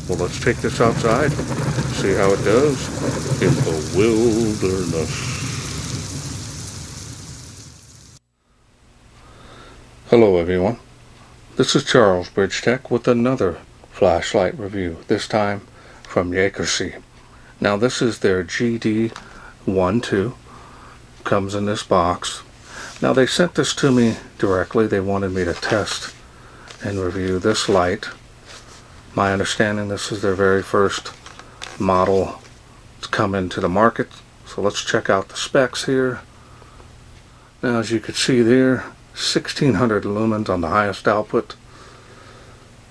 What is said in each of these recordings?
Well, let's take this outside, see how it does in the wilderness. Hello everyone, this is Charles BridgTec with another flashlight review, this time from Yakorsei. Now this is their GD12, comes in this box. Now they sent this to me directly, they wanted me to test and review this light. My understanding, this is their very first model to come into the market. So let's check out the specs here. Now as you can see there, 1600 lumens on the highest output.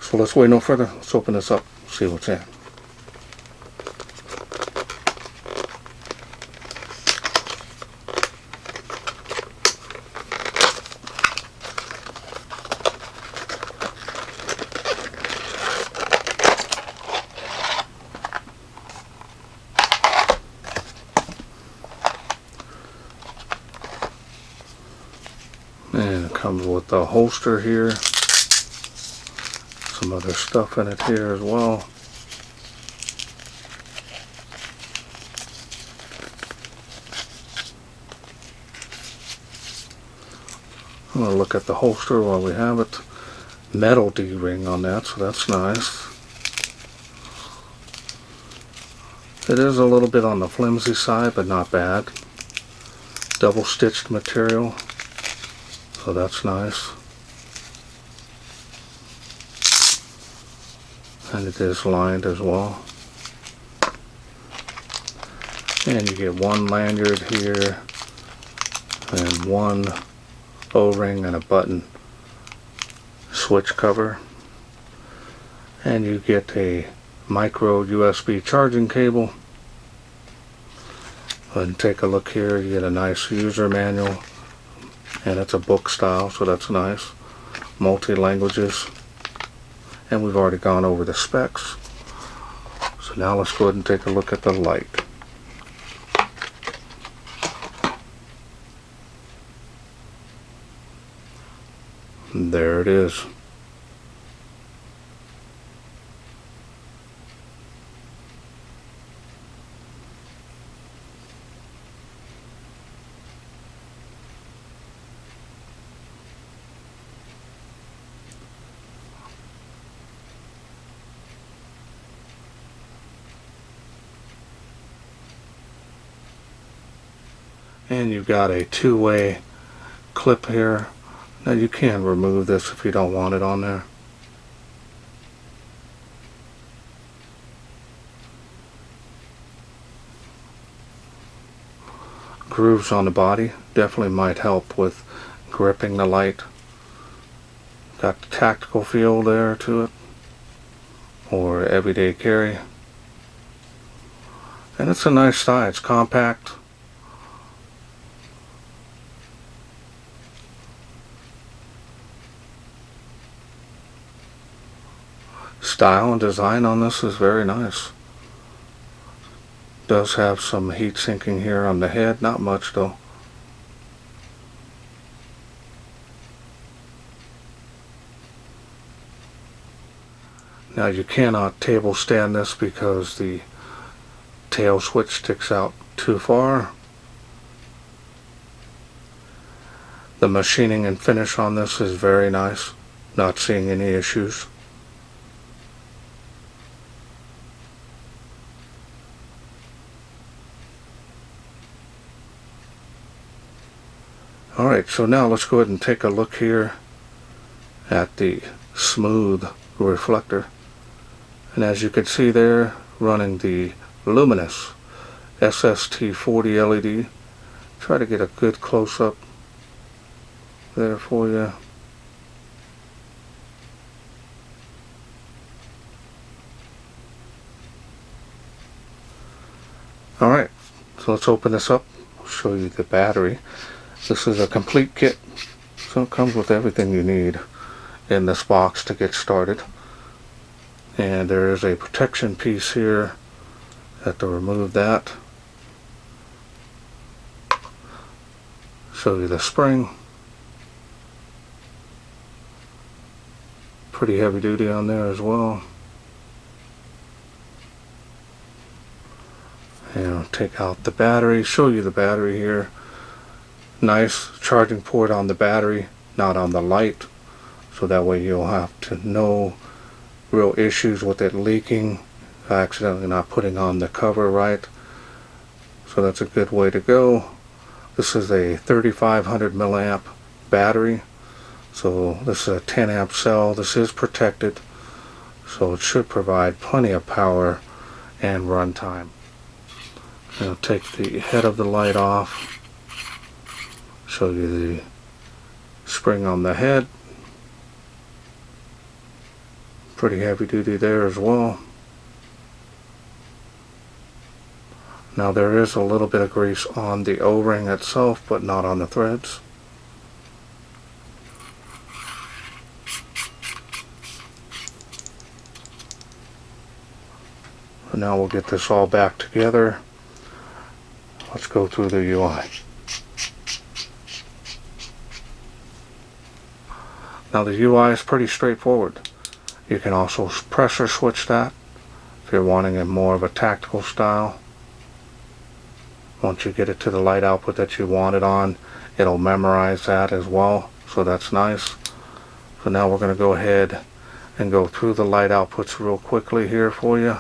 So let's wait no further, let's open this up, see what's in. And it comes with the holster here, some other stuff in it here as well. I'm going to look at the holster while we have it. Metal D-ring on that, so that's nice. It is a little bit on the flimsy side, but not bad. Double stitched material, so that's nice. And it is lined as well. And you get one lanyard here, and one O-ring and a button switch cover. And you get a micro USB charging cable. And take a look here, you get a nice user manual, and it's a book style, so that's nice. Multi-languages. And we've already gone over the specs. So now let's go ahead and take a look at the light. And there it is. And you've got a two-way clip here. Now you can remove this if you don't want it on there. Grooves on the body definitely might help with gripping the light. Got the tactical feel there to it, or everyday carry. And it's a nice size, it's compact. Style and design on this is very nice. Does have some heat sinking here on the head, not much though. Now you cannot table stand this because the tail switch sticks out too far. The machining and finish on this is very nice, not seeing any issues. Alright, so now let's go ahead and take a look here at the smooth reflector. And as you can see there, running the luminous SST40 LED. Try to get a good close-up there for you. Alright, so let's open this up. I'll show you the battery. This is a complete kit, so it comes with everything you need in this box to get started. And there is a protection piece here. Have to remove that. Show you the spring. Pretty heavy duty on there as well. And take out the battery, show you the battery here. Nice charging port on the battery, not on the light, so that way you'll have to no real issues with it leaking, accidentally not putting on the cover right. So that's a good way to go. This is a 3500 milliamp battery, so this is a 10 amp cell. This is protected, so it should provide plenty of power and runtime. I'll take the head of the light off, show you the spring on the head. Pretty heavy duty there as well. Now there is a little bit of grease on the O-ring itself, but not on the threads. And now we'll get this all back together. Let's go through the UI. Now the UI is pretty straightforward. You can also pressure switch that if you're wanting it more of a tactical style. Once you get it to the light output that you want it on, it'll memorize that as well, so that's nice. So now we're going to go ahead and go through the light outputs real quickly here for you.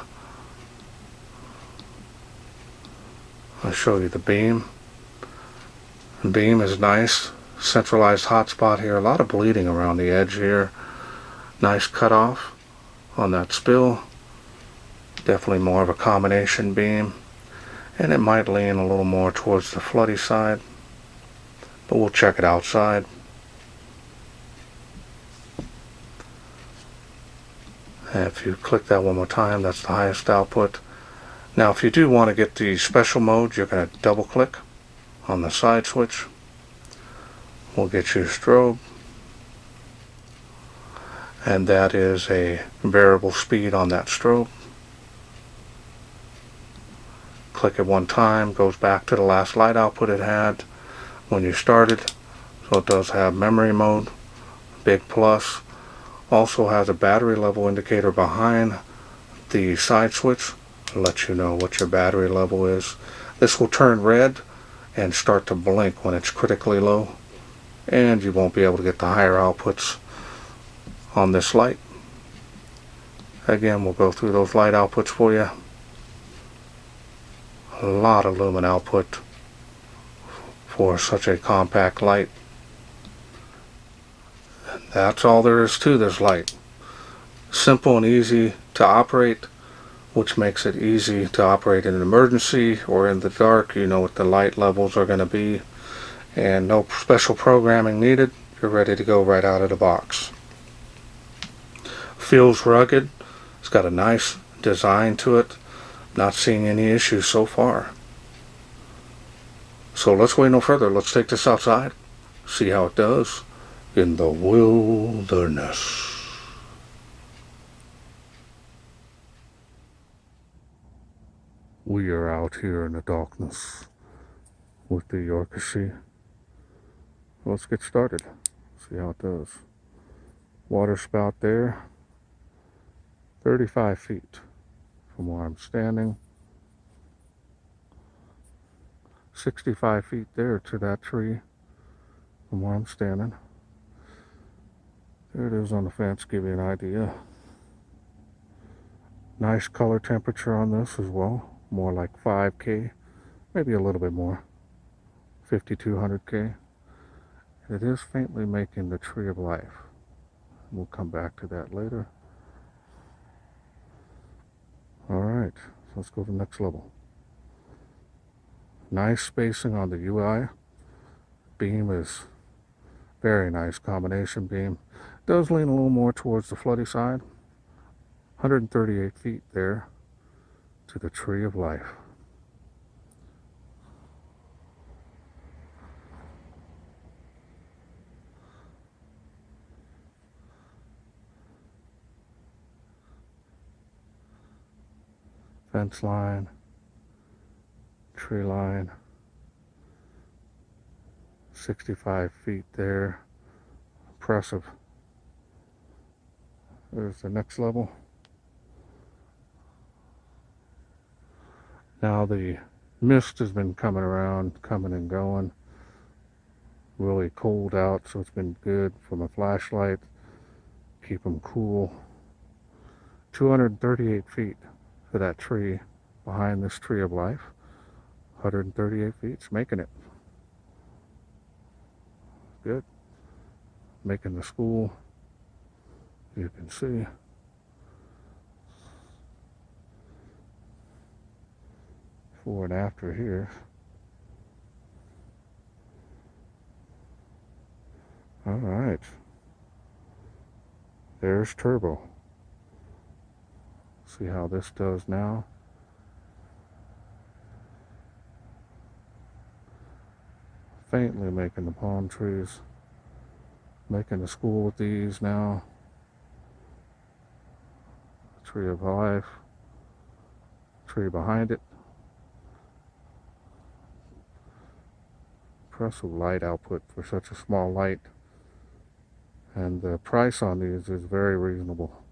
I'll show you the beam. The beam is nice. Centralized hotspot here. A lot of bleeding around the edge here. Nice cutoff on that spill. Definitely more of a combination beam. And it might lean a little more towards the floody side, but we'll check it outside. And if you click that one more time, that's the highest output. Now if you do want to get the special mode, you're going to double click on the side switch. We'll get you strobe, and that is a variable speed on that strobe. Click it one time, goes back to the last light output it had when you started. So it does have memory mode, big plus. Also has a battery level indicator behind the side switch to let you know what your battery level is. This will turn red and start to blink when it's critically low, and you won't be able to get the higher outputs on this light. Again, we'll go through those light outputs for you. A lot of lumen output for such a compact light. And that's all there is to this light. Simple and easy to operate, which makes it easy to operate in an emergency or in the dark. You know what the light levels are going to be, and no special programming needed. You're ready to go right out of the box. Feels rugged. It's got a nice design to it. Not seeing any issues so far. So let's wait no further. Let's take this outside, see how it does in the wilderness. We are out here in the darkness with the Yakorsei. Let's get started. See how it does. Water spout there. 35 feet from where I'm standing. 65 feet there to that tree from where I'm standing. There it is on the fence, give you an idea. Nice color temperature on this as well. More like 5K, maybe a little bit more. 5200K. It is faintly making the tree of life. We'll come back to that later. Alright, so let's go to the next level. Nice spacing on the UI. Beam is very nice combination beam. Does lean a little more towards the floody side. 138 feet there to the tree of life. Fence line, tree line, 65 feet there. Impressive. There's the next level. Now the mist has been coming around, coming and going. Really cold out, so it's been good for my flashlight. Keep them cool. 238 feet for that tree behind this tree of life. 138 feet, it's making it. Good. Making the school, you can see. Before and after here. All right. There's Turbo. See how this does now. Faintly making the palm trees. Making the school with these now. Tree of life. Tree behind it. Impressive light output for such a small light. And the price on these is very reasonable.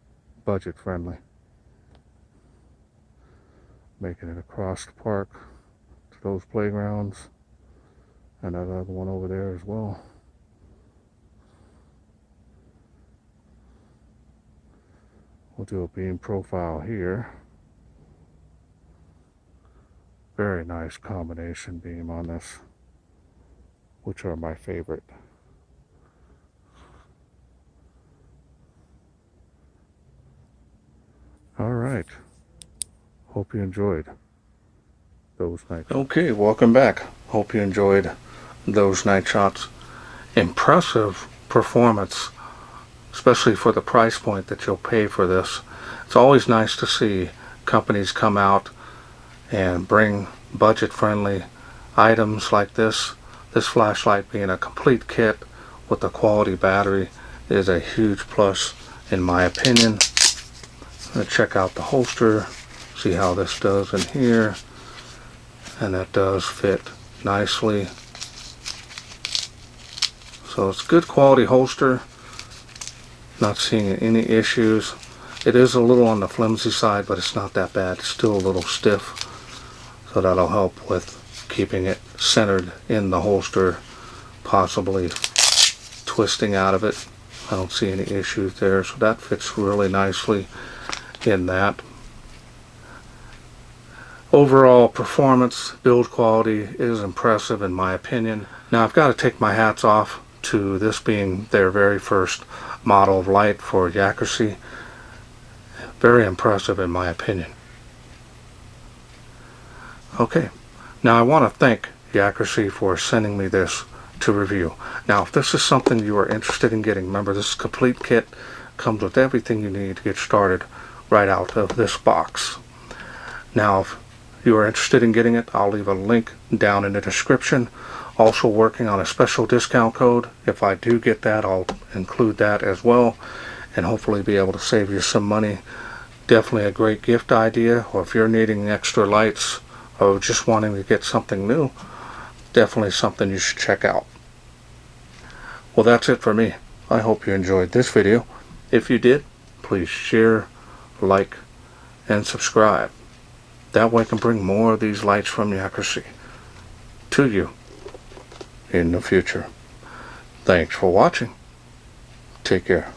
Budget friendly. Making it across the park to those playgrounds. And that other one over there as well. We'll do a beam profile here. Very nice combination beam on this, which are my favorite. All right. Hope you enjoyed those night shots. Okay, welcome back. Hope you enjoyed those night shots. Impressive performance, especially for the price point that you'll pay for this. It's always nice to see companies come out and bring budget-friendly items like this. This flashlight being a complete kit with a quality battery is a huge plus in my opinion. I'm going to check out the holster, see how this does in here, and that does fit nicely. So it's good quality holster, not seeing any issues. It is a little on the flimsy side, but it's not that bad. It's still a little stiff, so that'll help with keeping it centered in the holster, possibly twisting out of it. I don't see any issues there, so that fits really nicely in that. Overall performance, build quality is impressive in my opinion. Now I've got to take my hats off to this being their very first model of light for Yakorsei. Very impressive in my opinion. Okay, now I want to thank Yakorsei for sending me this to review. Now if this is something you are interested in getting, remember this complete kit comes with everything you need to get started right out of this box. Now if you are interested in getting it, I'll leave a link down in the description. Also working on a special discount code. If I do get that, I'll include that as well and hopefully be able to save you some money. Definitely a great gift idea, or if you're needing extra lights or just wanting to get something new, definitely something you should check out. Well, that's it for me. I hope you enjoyed this video. If you did, please share, like, and subscribe. That way I can bring more of these lights from Yakorsei to you in the future. Thanks for watching. Take care.